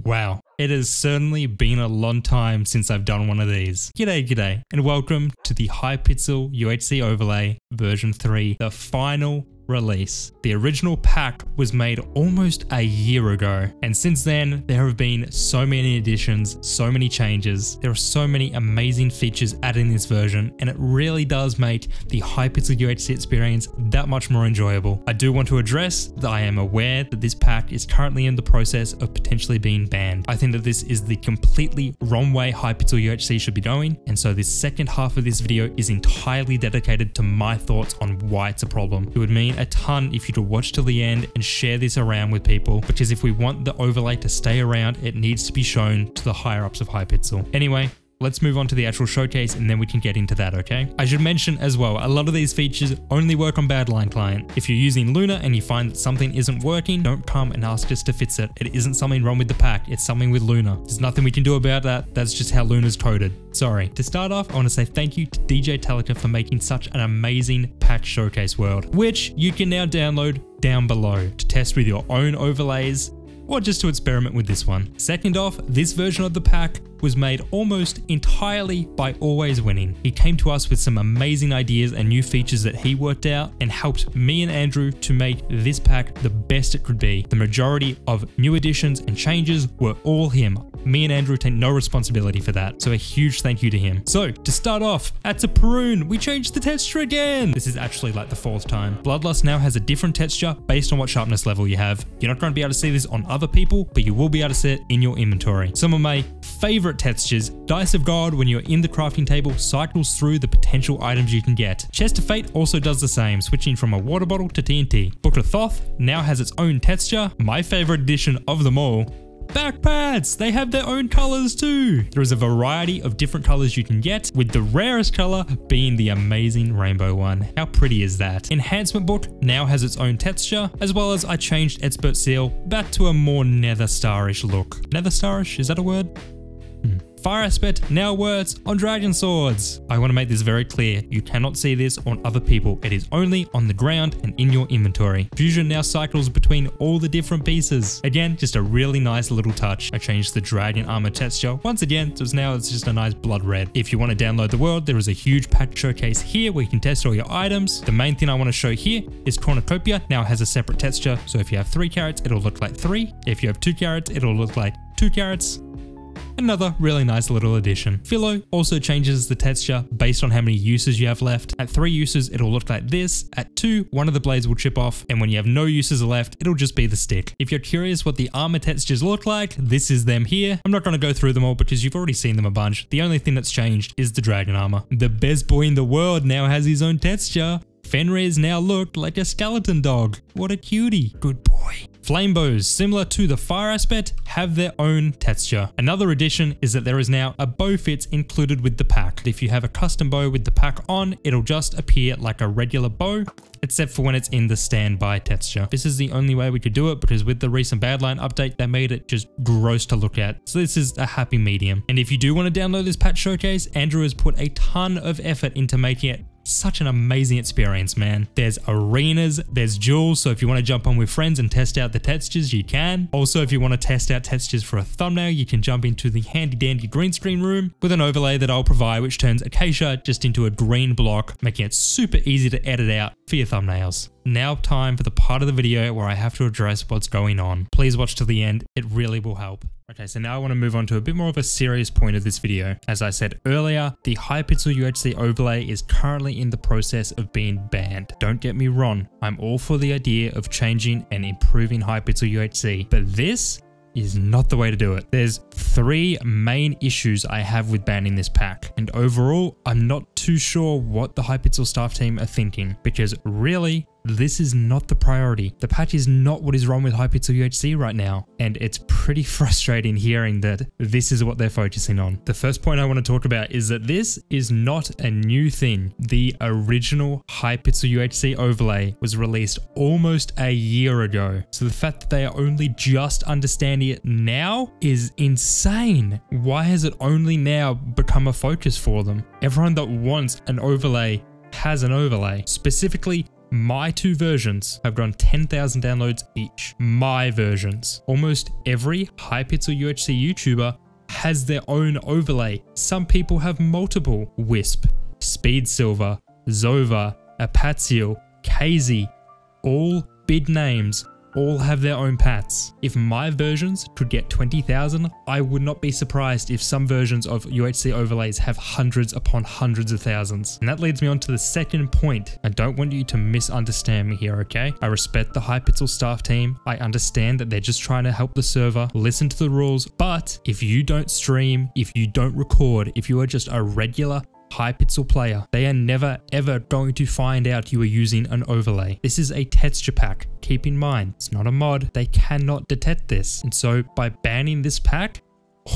Wow, it has certainly been a long time since I've done one of these. G'day, and welcome to the Hypixel UHC overlay version 3, the final release. The original pack was made almost a year ago, and since then there have been so many additions, so many changes. There are so many amazing features added in this version, and it really does make the Hypixel UHC experience that much more enjoyable. I do want to address that I am aware that this pack is currently in the process of potentially being banned. I think that this is the completely wrong way Hypixel UHC should be going, and so this second half of this video is entirely dedicated to my thoughts on why it's a problem. It would mean a ton if you could watch till the end and share this around with people, because if we want the overlay to stay around, it needs to be shown to the higher ups of Hypixel. Anyway, let's move on to the actual showcase and then we can get into that, okay? I should mention as well, a lot of these features only work on Badline client. If you're using Luna and you find that something isn't working, don't come and ask us to fix it. It isn't something wrong with the pack, it's something with Luna. There's nothing we can do about that, that's just how Luna's coded. Sorry. To start off, I want to say thank you to DJ Teleka for making such an amazing pack showcase world, which you can now download down below to test with your own overlays, or just to experiment with this one. Second off, this version of the pack was made almost entirely by Always Winning. He came to us with some amazing ideas and new features that he worked out and helped me and Andrew to make this pack the best it could be. The majority of new additions and changes were all him. Me and Andrew take no responsibility for that, so a huge thank you to him. So, to start off, at Taparoon, we changed the texture again! This is actually like the 4th time. Bloodlust now has a different texture based on what sharpness level you have. You're not going to be able to see this on other people, but you will be able to see it in your inventory. Some of my favorite textures, Dice of God, when you're in the crafting table, cycles through the potential items you can get. Chest of Fate also does the same, switching from a water bottle to TNT. Book of Thoth now has its own texture, my favorite addition of them all. Backpads! They have their own colors too! There is a variety of different colors you can get, with the rarest color being the amazing rainbow one. How pretty is that? Enhancement Book now has its own texture, as well as I changed Expert Seal back to a more Nether Starish look. Nether Starish? Is that a word? Fire Aspect now works on dragon swords. I want to make this very clear, you cannot see this on other people, it is only on the ground and in your inventory. Fusion now cycles between all the different pieces. Again, just a really nice little touch. I changed the dragon armor texture once again, so now it's just a nice blood red. If you want to download the world, there is a huge pack showcase here where you can test all your items. The main thing I want to show here is Cornucopia now has a separate texture, so if you have 3 carrots, it'll look like 3. If you have 2 carrots, it'll look like 2 carrots. Another really nice little addition. Philo also changes the texture based on how many uses you have left. At 3 uses, it'll look like this. At 2, one of the blades will chip off, and when you have no uses left, it'll just be the stick. If you're curious what the armor textures look like, this is them here. I'm not going to go through them all because you've already seen them a bunch. The only thing that's changed is the dragon armor. The best boy in the world now has his own texture. Fenrir's now looked like a skeleton dog. What a cutie. Good boy. Flame bows, similar to the fire aspect, have their own texture. Another addition is that there is now a bow fits included with the pack. If you have a custom bow with the pack on, it'll just appear like a regular bow, except for when it's in the standby texture. This is the only way we could do it because with the recent Badline update, they made it just gross to look at. So this is a happy medium. And if you do want to download this patch showcase, Andrew has put a ton of effort into making it such an amazing experience, man. There's arenas, there's duels, so if you want to jump on with friends and test out the textures, you can. Also, if you want to test out textures for a thumbnail, you can jump into the handy dandy green screen room with an overlay that I'll provide, which turns Acacia just into a green block, making it super easy to edit out for your thumbnails. Now time for the part of the video where I have to address what's going on. Please watch till the end, it really will help. Okay, so now I want to move on to a bit more of a serious point of this video. As I said earlier, the Hypixel UHC overlay is currently in the process of being banned. Don't get me wrong, I'm all for the idea of changing and improving Hypixel UHC, but this is not the way to do it. There's 3 main issues I have with banning this pack, and overall, I'm not too sure what the Hypixel staff team are thinking, because really, this is not the priority. The patch is not what is wrong with Hypixel UHC right now, and it's pretty frustrating hearing that this is what they're focusing on. The first point I want to talk about is that this is not a new thing. The original Hypixel UHC overlay was released almost a year ago, so the fact that they are only just understanding it now is insane. Why has it only now become a focus for them? Everyone that wants an overlay has an overlay. Specifically, My two versions have gone 10,000 downloads each. My versions. Almost every Hypixel UHC YouTuber has their own overlay. Some people have multiple. Wisp, Speed Silver, Zova, Apatsiel, KZ, all big names, all have their own pats. If my versions could get 20,000, I would not be surprised if some versions of UHC overlays have hundreds upon hundreds of thousands. And that leads me on to the second point. I don't want you to misunderstand me here, okay? I respect the Hypixel staff team. I understand that they're just trying to help the server, listen to the rules, but if you don't stream, if you don't record, if you are just a regular Hypixel player, they are never ever going to find out you are using an overlay. This is a texture pack. Keep in mind, it's not a mod. They cannot detect this. And so by banning this pack,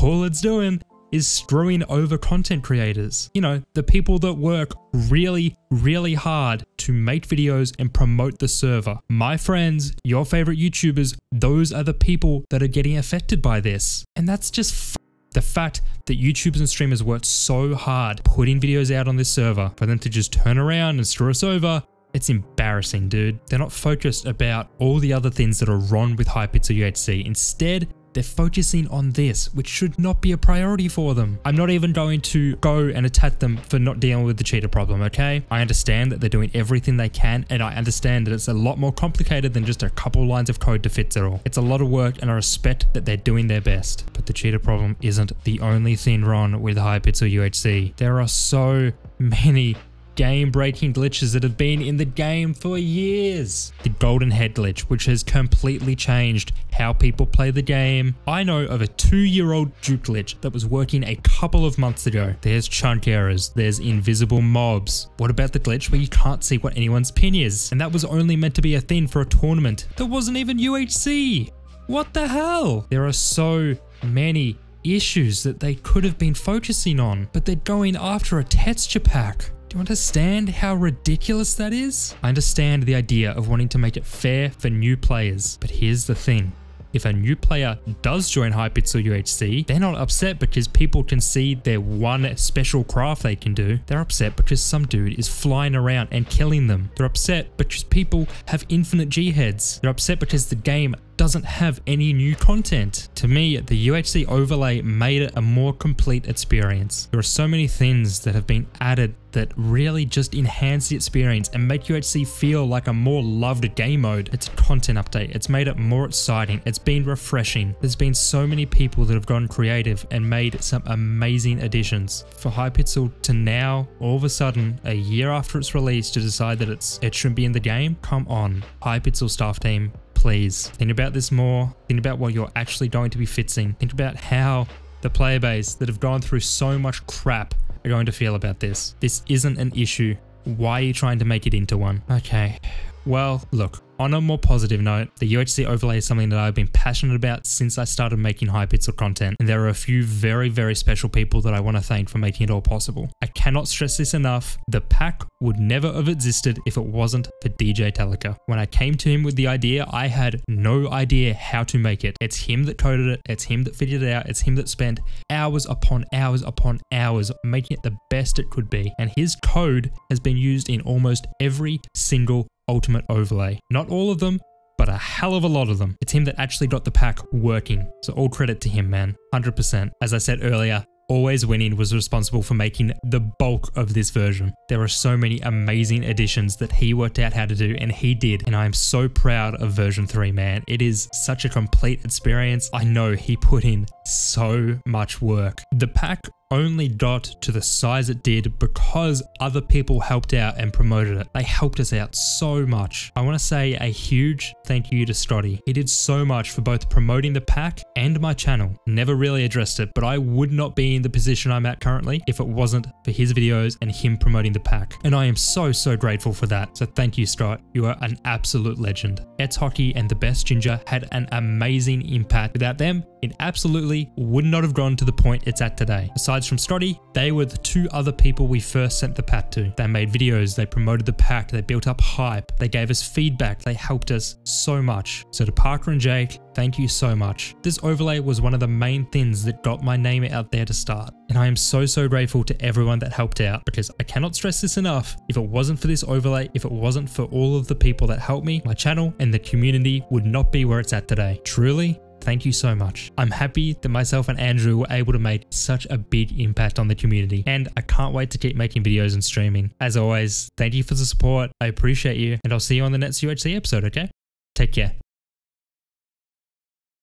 all it's doing is screwing over content creators. You know, the people that work really, really hard to make videos and promote the server. My friends, your favorite YouTubers, those are the people that are getting affected by this. And that's just the fact that YouTubers and streamers worked so hard putting videos out on this server for them to just turn around and screw us over, it's embarrassing, dude. They're not focused about all the other things that are wrong with Hypixel UHC. Instead, they're focusing on this, which should not be a priority for them. I'm not even going to go and attack them for not dealing with the cheater problem, okay? I understand that they're doing everything they can, and I understand that it's a lot more complicated than just a couple lines of code to fix it all. It's a lot of work, and I respect that they're doing their best. But the cheater problem isn't the only thing wrong with Hypixel UHC. There are so many game-breaking glitches that have been in the game for years. The golden head glitch, which has completely changed how people play the game. I know of a 2-year-old dupe glitch that was working a couple of months ago. There's chunk errors, there's invisible mobs. What about the glitch where you can't see what anyone's pin is? And that was only meant to be a thing for a tournament that wasn't even UHC. What the hell? There are so many issues that they could have been focusing on, but they're going after a texture pack. Do you understand how ridiculous that is? I understand the idea of wanting to make it fair for new players, but here's the thing. If a new player does join Hypixel UHC, they're not upset because people can see their one special craft they can do. They're upset because some dude is flying around and killing them. They're upset because people have infinite G-heads. They're upset because the game doesn't have any new content. To me, the UHC overlay made it a more complete experience. There are so many things that have been added that really just enhance the experience and make UHC feel like a more loved game mode. It's a content update. It's made it more exciting. It's been refreshing. There's been so many people that have gone creative and made some amazing additions. For Hypixel to now, all of a sudden, a year after its release, to decide that it shouldn't be in the game, come on. Hypixel staff team, please think about this more. Think about what you're actually going to be fixing. Think about how the player base that have gone through so much crap are going to feel about this. This isn't an issue. Why are you trying to make it into one? Okay, well, look, on a more positive note, the UHC overlay is something that I've been passionate about since I started making Hypixel content, and there are a few very, very special people that I want to thank for making it all possible. I cannot stress this enough. The pack would never have existed if it wasn't for DJ Teleka. When I came to him with the idea, I had no idea how to make it. It's him that coded it, it's him that figured it out, it's him that spent hours upon hours upon hours making it the best it could be, and his code has been used in almost every single ultimate overlay. Not all of them, but a hell of a lot of them. It's him that actually got the pack working. So all credit to him, man. 100%. As I said earlier, Always Winning was responsible for making the bulk of this version. There are so many amazing additions that he worked out how to do, and he did, and I am so proud of version 3, man. It is such a complete experience. I know he put in so much work. The pack only got to the size it did because other people helped out and promoted it. They helped us out so much. I want to say a huge thank you to Stoddy. He did so much for both promoting the pack and my channel. Never really addressed it, but I would not be in the position I'm at currently if it wasn't for his videos and him promoting the pack. And I am so grateful for that. So thank you, Scott. You are an absolute legend. Ets Hockey and the Best Ginger had an amazing impact. Without them, it absolutely would not have grown to the point it's at today. Aside from Strotty, they were the two other people we first sent the pack to. They made videos, they promoted the pack, they built up hype, they gave us feedback, they helped us so much. So to Parker and Jake, thank you so much. This overlay was one of the main things that got my name out there to start. And I am so grateful to everyone that helped out, because I cannot stress this enough. If it wasn't for this overlay, if it wasn't for all of the people that helped me, my channel and the community would not be where it's at today. Truly, thank you so much. I'm happy that myself and Andrew were able to make such a big impact on the community, and I can't wait to keep making videos and streaming. As always, thank you for the support. I appreciate you, and I'll see you on the next UHC episode, okay? Take care.